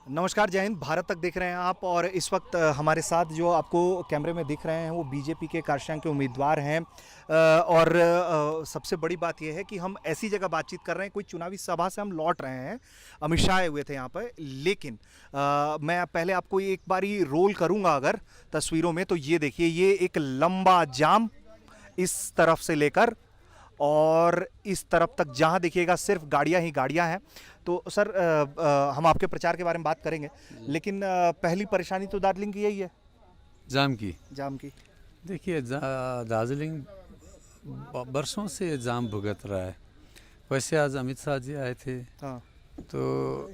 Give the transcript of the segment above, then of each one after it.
नमस्कार, जय हिंद। भारत तक देख रहे हैं आप और इस वक्त हमारे साथ जो आपको कैमरे में दिख रहे हैं वो बीजेपी के कारशांग के उम्मीदवार हैं। और सबसे बड़ी बात यह है कि हम ऐसी जगह बातचीत कर रहे हैं, कोई चुनावी सभा से हम लौट रहे हैं। अमित शाह आए हुए थे यहाँ पर, लेकिन मैं पहले आपको एक बारी रोल करूँगा अगर तस्वीरों में, तो ये देखिए, ये एक लंबा जाम इस तरफ से लेकर और इस तरफ तक, जहां देखिएगा सिर्फ गाड़ियां ही गाड़ियां हैं। तो सर, हम आपके प्रचार के बारे में बात करेंगे, लेकिन पहली परेशानी तो दार्जिलिंग की यही है, जाम की। जाम की। देखिए, दार्जिलिंग बरसों से ये जाम भुगत रहा है। वैसे आज अमित शाह जी आए थे, हाँ। तो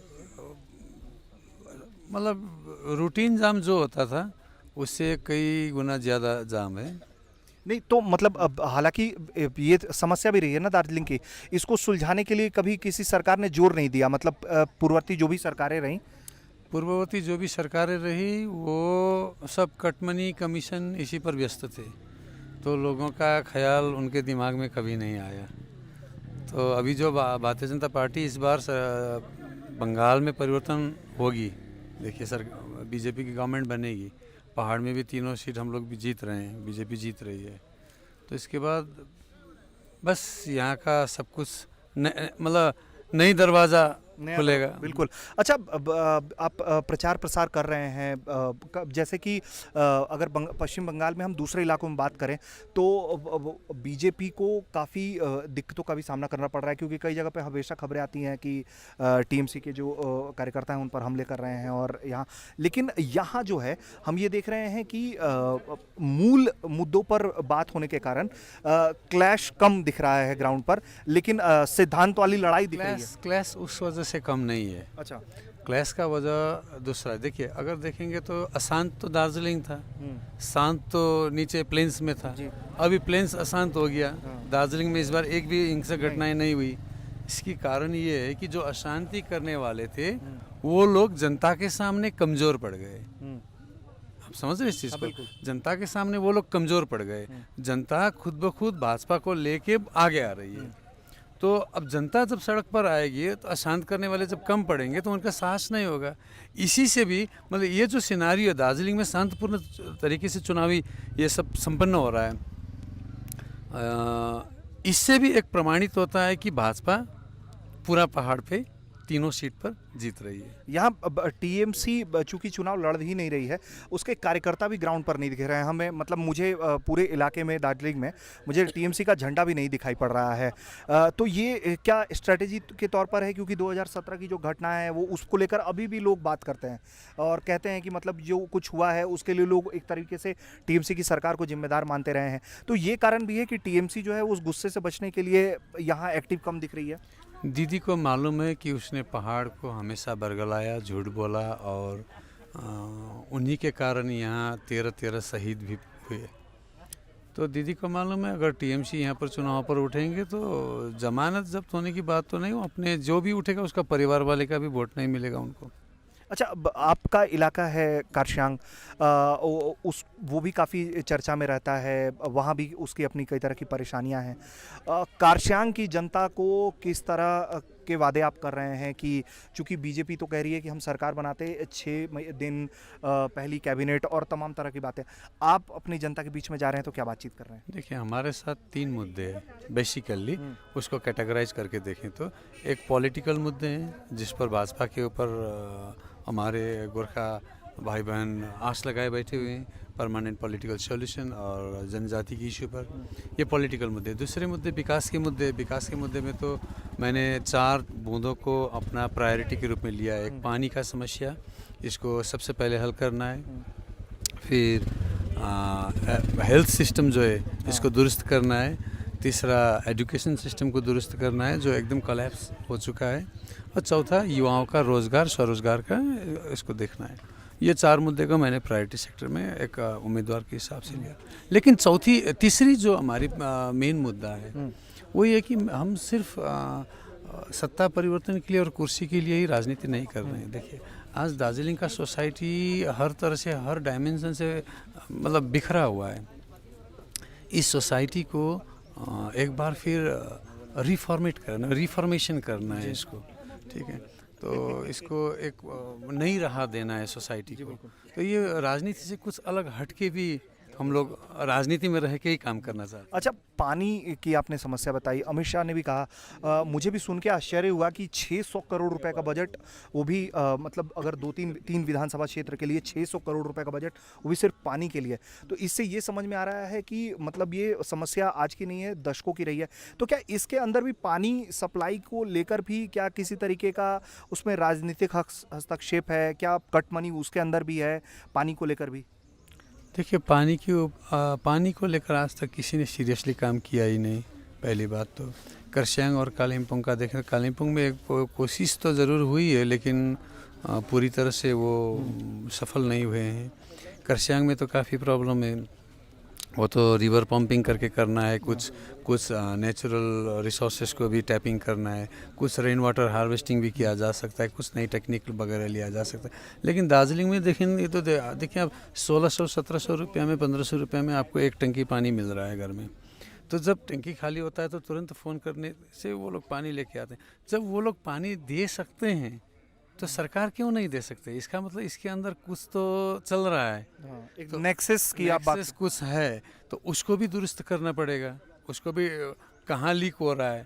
मतलब रूटीन जाम जो होता था उससे कई गुना ज़्यादा जाम है। नहीं तो मतलब, अब हालांकि ये समस्या भी रही है ना दार्जिलिंग की, इसको सुलझाने के लिए कभी किसी सरकार ने जोर नहीं दिया, मतलब पूर्ववर्ती जो भी सरकारें रहीं। पूर्ववर्ती जो भी सरकारें रही वो सब कटमनी कमीशन इसी पर व्यस्त थे, तो लोगों का ख्याल उनके दिमाग में कभी नहीं आया। तो अभी जो भारतीय जनता पार्टी इस बार बंगाल में परिवर्तन होगी। देखिए सर, बीजेपी की गवर्नमेंट बनेगी, पहाड़ में भी तीनों सीट हम लोग भी जीत रहे हैं, बीजेपी जीत रही है। तो इसके बाद बस यहाँ का सब कुछ मतलब नई दरवाज़ा खुलेगा। बिल्कुल। अच्छा, आप प्रचार प्रसार कर रहे हैं, जैसे कि अगर पश्चिम बंगाल में हम दूसरे इलाकों में बात करें तो बीजेपी को काफ़ी दिक्कतों का भी सामना करना पड़ रहा है, क्योंकि कई जगह पे हमेशा खबरें आती हैं कि टीएमसी के जो कार्यकर्ता हैं उन पर हमले कर रहे हैं। और लेकिन यहाँ जो है, हम ये देख रहे हैं कि मूल मुद्दों पर बात होने के कारण क्लैश कम दिख रहा है ग्राउंड पर, लेकिन सिद्धांत वाली लड़ाई दिख रही है। क्लैश उस वजह से कम नहीं है। अच्छा। क्लैश का वजह दूसरा है। देखिए, अगर देखेंगे तो अशांत तो दार्जिलिंग था, शांत तो नीचे प्लेन्स में था। अभी प्लेन्स अशांत हो गया। दार्जिलिंग में इस बार एक भी हिंसक घटनाएं नहीं हुई। इसकी कारण ये है कि जो अशांति करने वाले थे वो लोग जनता के सामने कमजोर पड़ गए। आप समझ रहे इस चीज़ को? जनता के सामने वो लोग कमजोर पड़ गए। जनता खुद ब खुद भाजपा को लेके आगे आ रही है। तो अब जनता जब सड़क पर आएगी तो अशांत करने वाले जब कम पड़ेंगे तो उनका साहस नहीं होगा। इसी से भी मतलब ये जो सिनारियो दार्जिलिंग में शांतिपूर्ण तरीके से चुनावी ये सब संपन्न हो रहा है, इससे भी एक प्रमाणित होता है कि भाजपा पूरा पहाड़ पे तीनों सीट पर जीत रही है। यहाँ टीएमसी चूंकि चुनाव लड़ ही नहीं रही है, उसके कार्यकर्ता भी ग्राउंड पर नहीं दिख रहे हैं हमें। मतलब मुझे पूरे इलाके में, दार्जिलिंग में, मुझे टीएमसी का झंडा भी नहीं दिखाई पड़ रहा है। तो ये क्या स्ट्रेटेजी के तौर पर है? क्योंकि 2017 की जो घटना है वो उसको लेकर अभी भी लोग बात करते हैं और कहते हैं कि मतलब जो कुछ हुआ है उसके लिए लोग एक तरीके से टीएमसी की सरकार को जिम्मेदार मानते रहे हैं। तो ये कारण भी है कि टीएमसी जो है उस गुस्से से बचने के लिए यहाँ एक्टिव कम दिख रही है। दीदी को मालूम है कि उसने पहाड़ को हमेशा बरगलाया, झूठ बोला, और उन्हीं के कारण यहाँ 13 शहीद भी हुए। तो दीदी को मालूम है अगर टीएमसी यहाँ पर चुनाव पर उठेंगे तो जमानत जब्त होने की बात तो नहीं, अपने जो भी उठेगा उसका परिवार वाले का भी वोट नहीं मिलेगा उनको। अच्छा, आपका इलाका है कारशांग, वो भी काफ़ी चर्चा में रहता है, वहाँ भी उसकी अपनी कई तरह की परेशानियाँ हैं। कारशांग की जनता को किस तरह के वादे आप कर रहे हैं कि चूंकि बीजेपी तो कह रही है कि हम सरकार बनाते 6 दिन पहली कैबिनेट और तमाम तरह की बातें, आप अपनी जनता के बीच में जा रहे हैं तो क्या बातचीत कर रहे हैं? देखिए, हमारे साथ 3 मुद्दे हैं बेसिकली, उसको कैटेगराइज करके देखें तो एक पॉलिटिकल मुद्दे हैं जिस पर भाजपा के ऊपर हमारे गोरखा भाई बहन आस लगाए बैठे हुए हैं, परमानेंट पॉलिटिकल सॉल्यूशन और जनजाति की इशू पर, ये पॉलिटिकल मुद्दे। दूसरे मुद्दे विकास के मुद्दे। विकास के मुद्दे में तो मैंने 4 बूंदों को अपना प्रायोरिटी के रूप में लिया है। एक पानी का समस्या, इसको सबसे पहले हल करना है। फिर हेल्थ सिस्टम जो है इसको दुरुस्त करना है। तीसरा एजुकेशन सिस्टम को दुरुस्त करना है जो एकदम कोलैप्स हो चुका है। और चौथा युवाओं का रोज़गार, स्वरोजगार का, इसको देखना है। ये 4 मुद्दे को मैंने प्रायोरिटी सेक्टर में एक उम्मीदवार के हिसाब से लिया। लेकिन तीसरी जो हमारी मेन मुद्दा है वो ये कि हम सिर्फ सत्ता परिवर्तन के लिए और कुर्सी के लिए ही राजनीति नहीं कर रहे हैं। देखिए, आज दार्जिलिंग का सोसाइटी हर तरह से, हर डायमेंशन से मतलब बिखरा हुआ है। इस सोसाइटी को एक बार फिर रिफॉर्मेशन करना है इसको, ठीक है। तो इसको एक नई राह देना है सोसाइटी को। तो ये राजनीति से कुछ अलग हटके भी हम लोग राजनीति में रह के ही काम करना चाहते हैं। अच्छा, पानी की आपने समस्या बताई, अमित शाह ने भी कहा, मुझे भी सुन के आश्चर्य हुआ कि 600 करोड़ रुपए का बजट, वो भी मतलब अगर तीन विधानसभा क्षेत्र के लिए 600 करोड़ रुपए का बजट, वो भी सिर्फ पानी के लिए। तो इससे ये समझ में आ रहा है कि मतलब ये समस्या आज की नहीं है, दशकों की रही है। तो क्या इसके अंदर भी पानी सप्लाई को लेकर भी क्या किसी तरीके का उसमें राजनीतिक हस्तक्षेप है? क्या कट मनी उसके अंदर भी है पानी को लेकर भी? देखिए, पानी को लेकर आज तक किसी ने सीरियसली काम किया ही नहीं। पहली बात तो करसियांग और कालिम्पोंग का देखें, कालिम्पोंग में एक कोशिश तो ज़रूर हुई है, लेकिन पूरी तरह से वो सफल नहीं हुए हैं। करसियांग में तो काफ़ी प्रॉब्लम है, वो तो रिवर पंपिंग करके करना है, कुछ नेचुरल रिसोर्सेज को भी टैपिंग करना है, कुछ रेन वाटर हार्वेस्टिंग भी किया जा सकता है, कुछ नई टेक्निक वगैरह लिया जा सकता है। लेकिन दार्जिलिंग में देखेंगे तो देखिए आप 1600-1700 रुपये में, 1500 रुपये में आपको एक टंकी पानी मिल रहा है घर में। तो जब टंकी खाली होता है तो तुरंत फ़ोन करने से वो लोग पानी लेके आते हैं। जब वो लोग पानी दे सकते हैं तो सरकार क्यों नहीं दे सकते? इसका मतलब इसके अंदर कुछ तो चल रहा है। एक तो नेक्सस की आप बात, नेक्सस कुछ है, तो उसको भी दुरुस्त करना पड़ेगा। उसको भी कहाँ लीक हो रहा है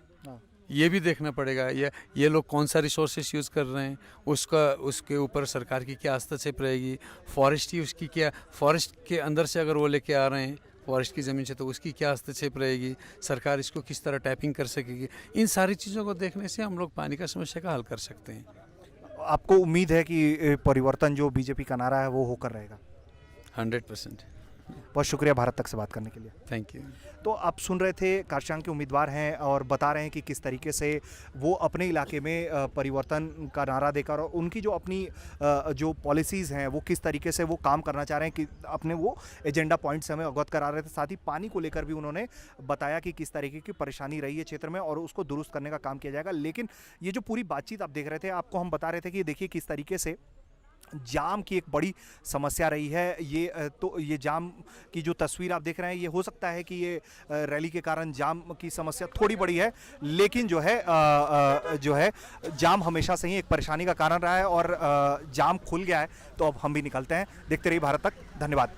ये भी देखना पड़ेगा। ये लोग कौन सा रिसोर्सेस यूज़ कर रहे हैं, उसके ऊपर सरकार की क्या हस्तक्षेप रहेगी। फॉरेस्ट की उसकी क्या, फॉरेस्ट के अंदर से अगर वो लेके आ रहे हैं फॉरेस्ट की ज़मीन से, तो उसकी क्या हस्तक्षेप रहेगी, सरकार इसको किस तरह टैपिंग कर सकेगी। इन सारी चीज़ों को देखने से हम लोग पानी का समस्या का हल कर सकते हैं। आपको उम्मीद है कि परिवर्तन जो बीजेपी का नारा है वो होकर रहेगा? 100%। बहुत शुक्रिया भारत तक से बात करने के लिए। Thank you. तो आप सुन रहे थे, कारशांग के उम्मीदवार हैं और बता रहे हैं कि किस तरीके से वो अपने इलाके में परिवर्तन का नारा देकर और उनकी जो अपनी जो पॉलिसीज़ हैं वो किस तरीके से वो काम करना चाह रहे हैं, कि अपने वो एजेंडा पॉइंट्स से हमें अवगत करा रहे थे। साथ ही पानी को लेकर भी उन्होंने बताया कि किस तरीके की परेशानी रही है क्षेत्र में और उसको दुरुस्त करने का काम किया जाएगा। लेकिन ये जो पूरी बातचीत आप देख रहे थे, आपको हम बता रहे थे कि देखिए किस तरीके से जाम की एक बड़ी समस्या रही है। ये जाम की जो तस्वीर आप देख रहे हैं, ये हो सकता है कि ये रैली के कारण जाम की समस्या थोड़ी बड़ी है, लेकिन जो है जाम हमेशा से ही एक परेशानी का कारण रहा है और जाम खुल गया है। तो अब हम भी निकलते हैं। देखते रहिए भारत तक। धन्यवाद।